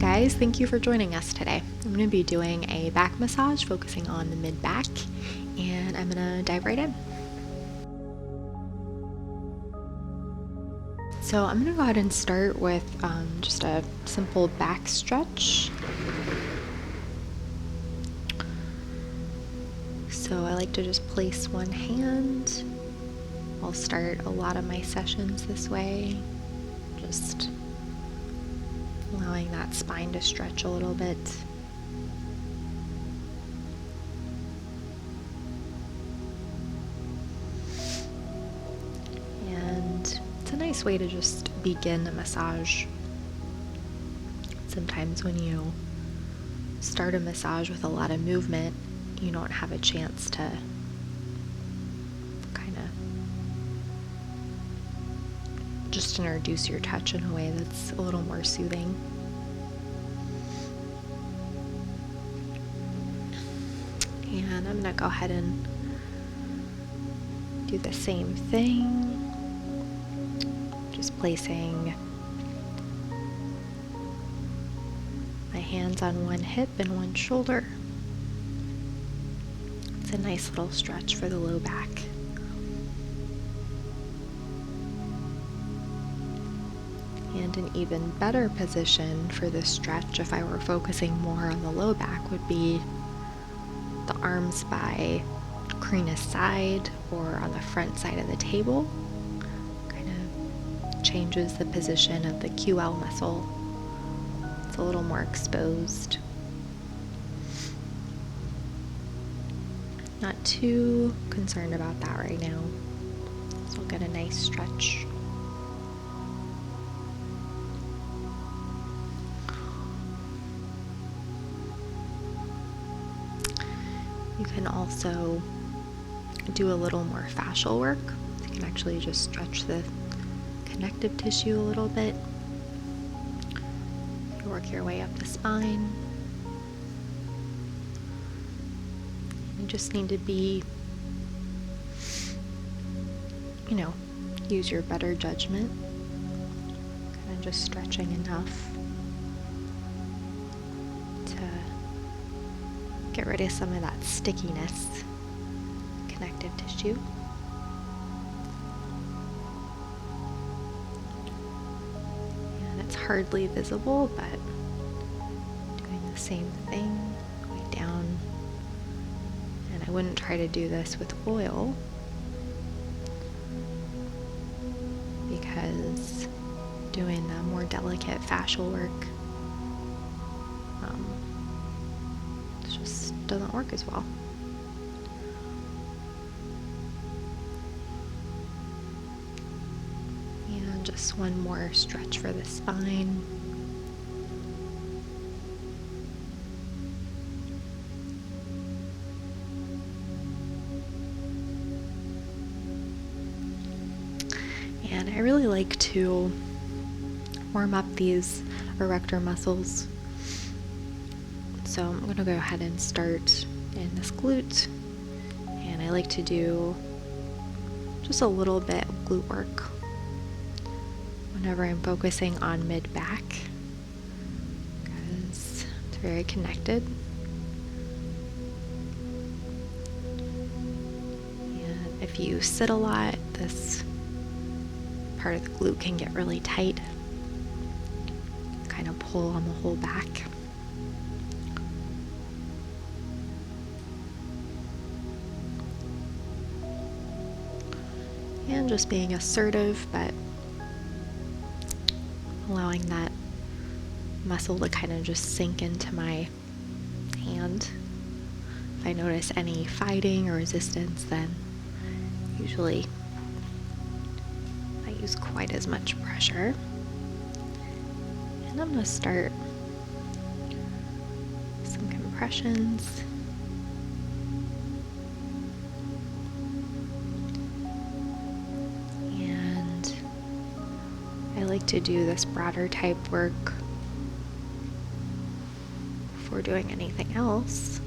guys, thank you for joining us today. I'm going to be doing a back massage focusing on the mid-back, and I'm going to dive right in. So I'm going to go ahead and start with just a simple back stretch. So I like to just place one hand. I'll start a lot of my sessions this way, just allowing that spine to stretch a little bit. And it's a nice way to just begin a massage. Sometimes when you start a massage with a lot of movement, you don't have a chance to kind of just introduce your touch in a way that's a little more soothing. And I'm going to go ahead and do the same thing, just placing my hands on one hip and one shoulder. It's a nice little stretch for the low back. And an even better position for this stretch, if I were focusing more on the low back, would be the arms by Karina's side or on the front side of the table. Kind of changes the position of the QL muscle. It's a little more exposed. Not too concerned about that right now. So we'll get a nice stretch. You can also do a little more fascial work. You can actually just stretch the connective tissue a little bit. You work your way up the spine. You just need to be, use your better judgment. Kind of just stretching enough to get rid of some of that stickiness, connective tissue. And it's hardly visible, but doing the same thing, going down. And I wouldn't try to do this with oil, because doing the more delicate fascial work doesn't work as well. And just one more stretch for the spine. And I really like to warm up these erector muscles. So I'm going to go ahead and start in this glute, and I like to do just a little bit of glute work whenever I'm focusing on mid-back, because it's very connected. And if you sit a lot, this part of the glute can get really tight, kind of pull on the whole back. And just being assertive, but allowing that muscle to kind of just sink into my hand. If I notice any fighting or resistance, then usually I use quite as much pressure. And I'm going to start some compressions. I like to do this broader type work before doing anything else.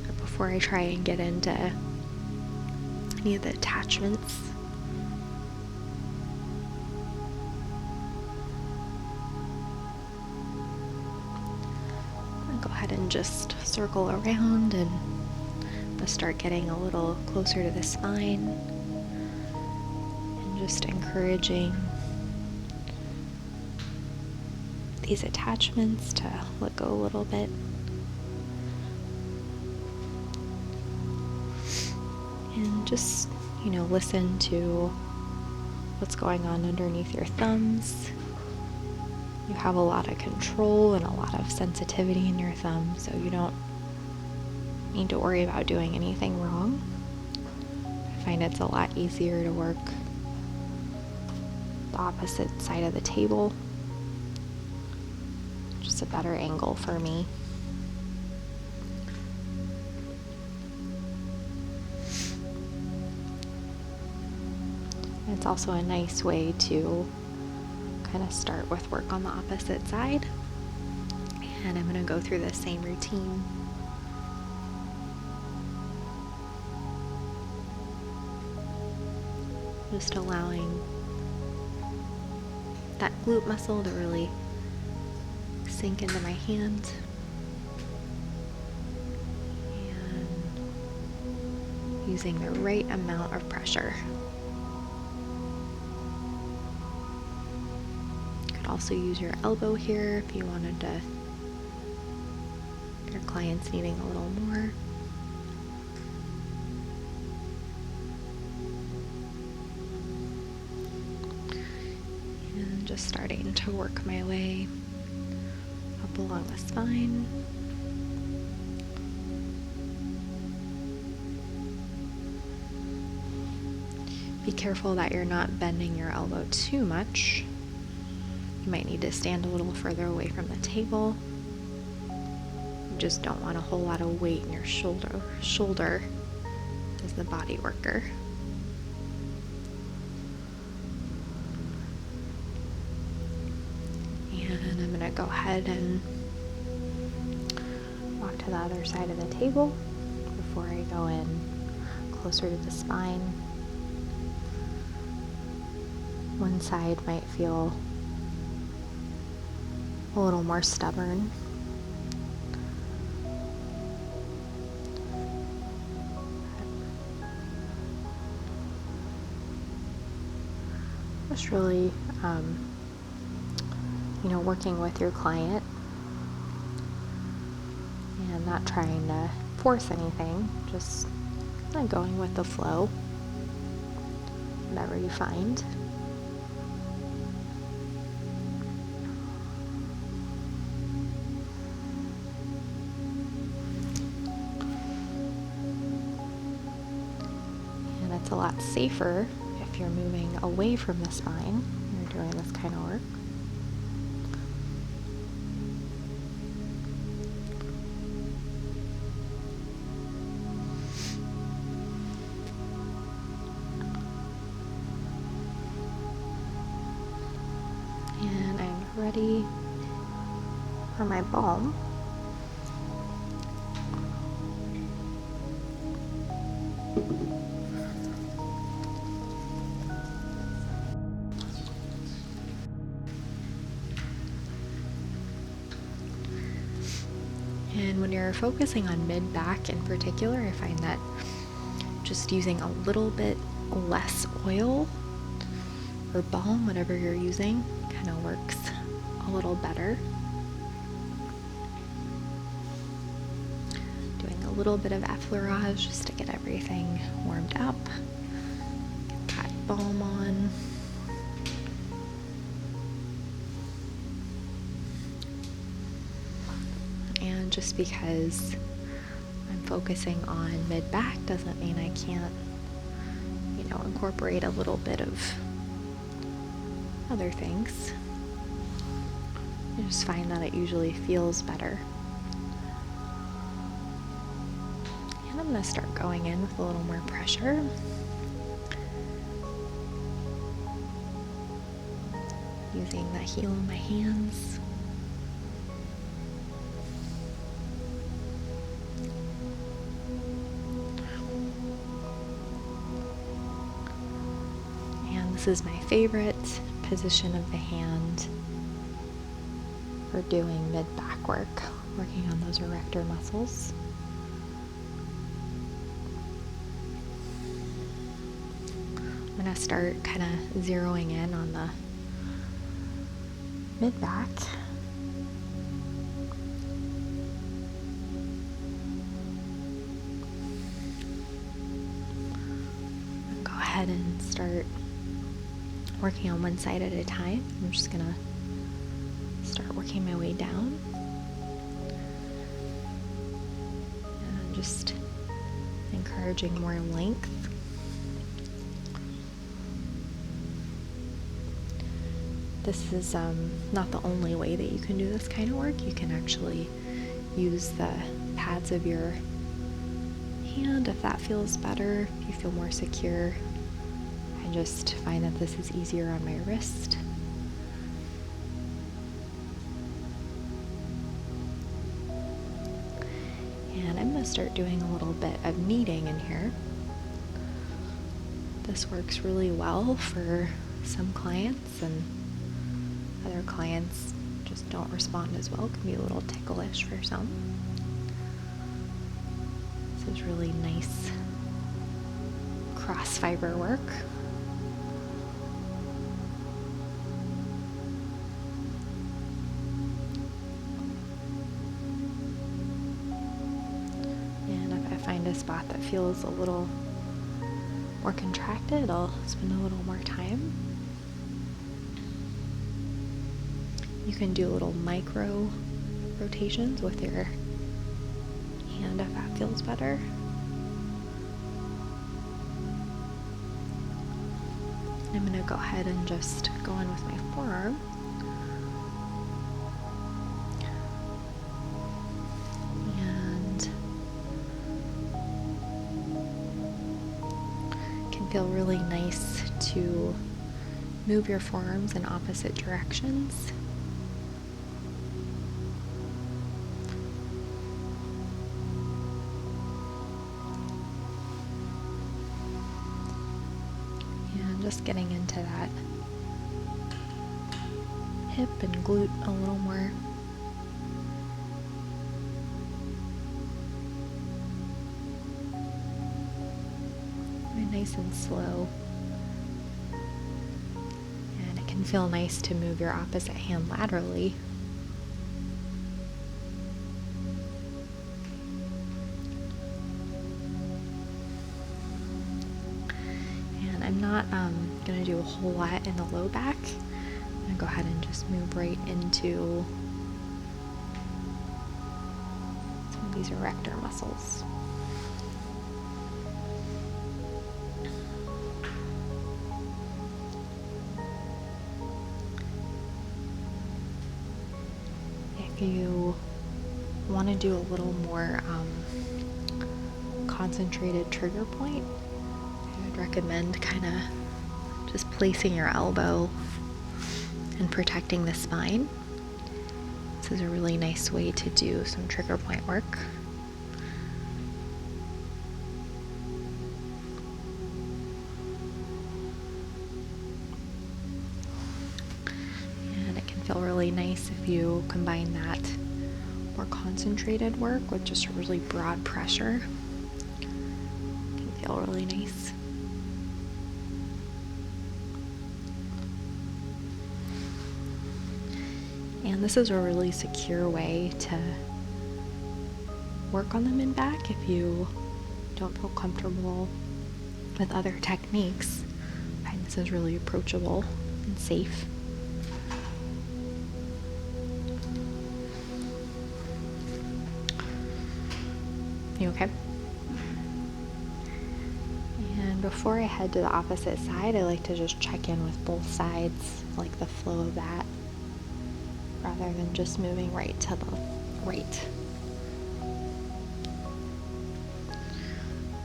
But before I try and get into any of the attachments. ahead and just circle around, and we'll start getting a little closer to the spine and just encouraging these attachments to let go a little bit. And just, listen to what's going on underneath your thumbs. You have a lot of control and a lot of sensitivity in your thumb, so you don't need to worry about doing anything wrong. I find it's a lot easier to work the opposite side of the table. Just a better angle for me. It's also a nice way to kind of start with work on the opposite side. And I'm going to go through the same routine. Just allowing that glute muscle to really sink into my hand. And using the right amount of pressure. Also use your elbow here if you wanted to, if your client's needing a little more. And just starting to work my way up along the spine. Be careful that you're not bending your elbow too much. You might need to stand a little further away from the table. You just don't want a whole lot of weight in your shoulder as the body worker. And I'm going to go ahead and walk to the other side of the table before I go in closer to the spine. One side might feel a little more stubborn. Just really, working with your client and not trying to force anything, just kind of going with the flow, whatever you find. It's a lot safer if you're moving away from the spine when you're doing this kind of work. And I'm ready for my balm. And when you're focusing on mid-back in particular, I find that just using a little bit less oil or balm, whatever you're using, kind of works a little better. Doing a little bit of effleurage just to get everything warmed up. Get that balm on. And just because I'm focusing on mid-back doesn't mean I can't, incorporate a little bit of other things. I just find that it usually feels better. And I'm going to start going in with a little more pressure. Using the heel of my hands. This is my favorite position of the hand for doing mid-back work. working on those erector muscles. I'm going to start kind of zeroing in on the mid-back. Go ahead and start working on one side at a time. I'm just going to start working my way down. And just encouraging more length. This is not the only way that you can do this kind of work. You can actually use the pads of your hand if that feels better, if you feel more secure. I just find that this is easier on my wrist. And I'm going to start doing a little bit of kneading in here. This works really well for some clients, and other clients just don't respond as well. It can be a little ticklish for some. This is really nice cross fiber work. And if I find a spot that feels a little more contracted, I'll spend a little more time. You can do little micro rotations with your hand if that feels better. I'm going to go ahead and just go in with my forearm. And it can feel really nice to move your forearms in opposite directions. Just getting into that hip and glute a little more. Very nice and slow. And it can feel nice to move your opposite hand laterally. I'm not going to do a whole lot in the low back. I'm going to go ahead and just move right into some of these erector muscles. If you want to do a little more concentrated trigger point, recommend kind of just placing your elbow and protecting the spine. This is a really nice way to do some trigger point work. And it can feel really nice if you combine that more concentrated work with just a really broad pressure. It can feel really nice. And this is a really secure way to work on the mid-back if you don't feel comfortable with other techniques. I find this is really approachable and safe. You okay? And before I head to the opposite side, I like to just check in with both sides, like the flow of that, rather than just moving right to the right.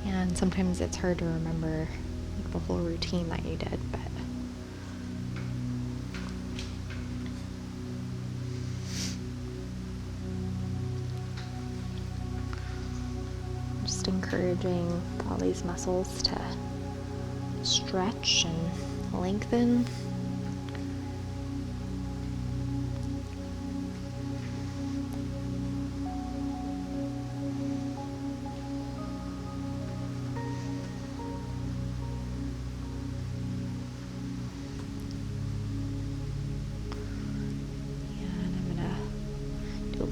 And sometimes it's hard to remember like the whole routine that you did, but just encouraging all these muscles to stretch and lengthen.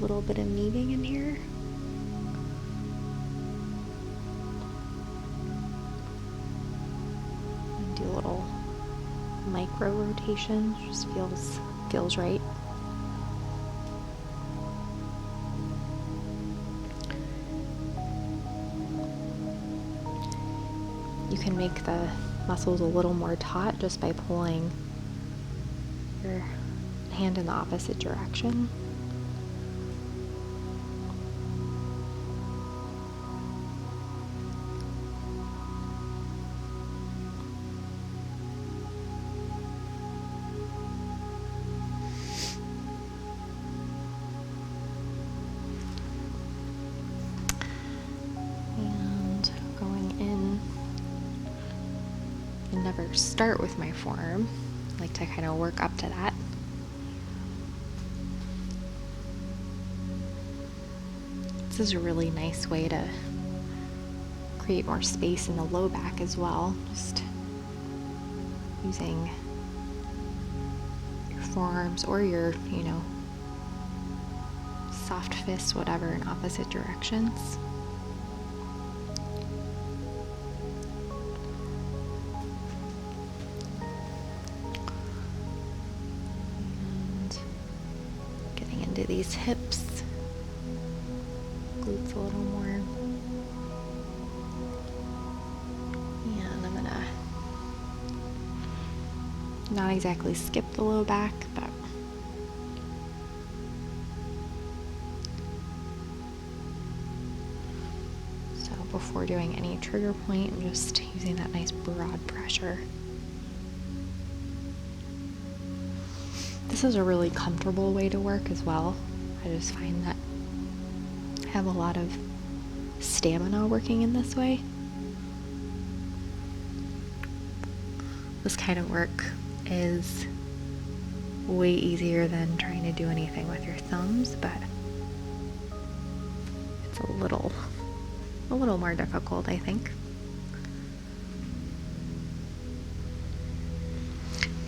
little bit of kneading in here. And do a little micro rotation, just feels right. You can make the muscles a little more taut just by pulling your hand in the opposite direction. And going in, I never start with my forearm. I like to kind of work up to that. This is a really nice way to create more space in the low back as well. Just using your forearms or your, soft fists, whatever, in opposite directions. And getting into these hips. Glutes a little more. And I'm gonna not exactly skip the low back, but so before doing any trigger point, I'm just using that nice broad pressure. This is a really comfortable way to work as well. I just find that I have a lot of stamina working in this way. This kind of work is way easier than trying to do anything with your thumbs, but it's a little more difficult, I think.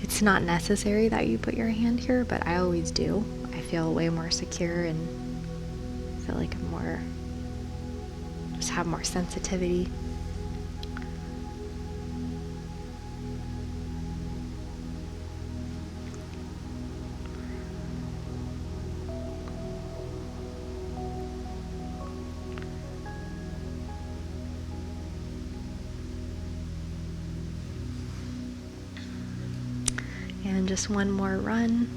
It's not necessary that you put your hand here, but I always do. I feel way more secure and feel like just have more sensitivity. And just one more run.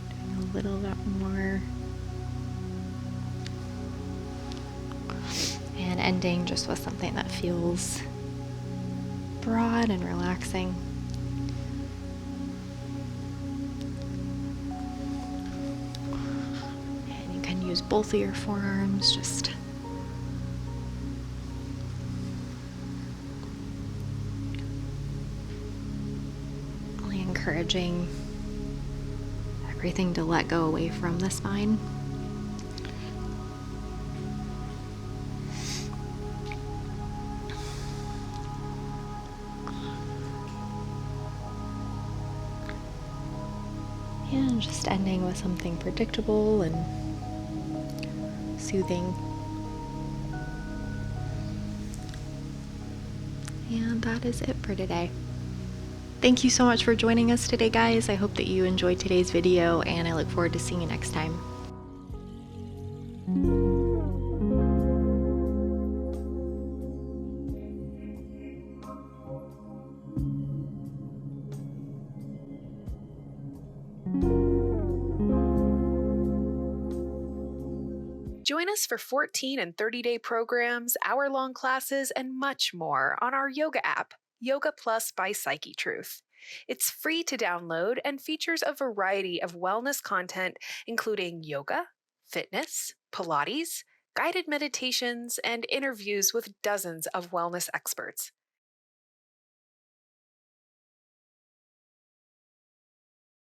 Doing a little bit more. And ending just with something that feels broad and relaxing. And you can use both of your forearms, just really encouraging everything to let go away from the spine. And just ending with something predictable and soothing. And that is it for today. Thank you so much for joining us today, guys. I hope that you enjoyed today's video, and I look forward to seeing you next time. Join us for 14 and 30-day programs, hour-long classes, and much more on our yoga app, Yoga Plus by PsycheTruth. It's free to download and features a variety of wellness content, including yoga, fitness, Pilates, guided meditations, and interviews with dozens of wellness experts.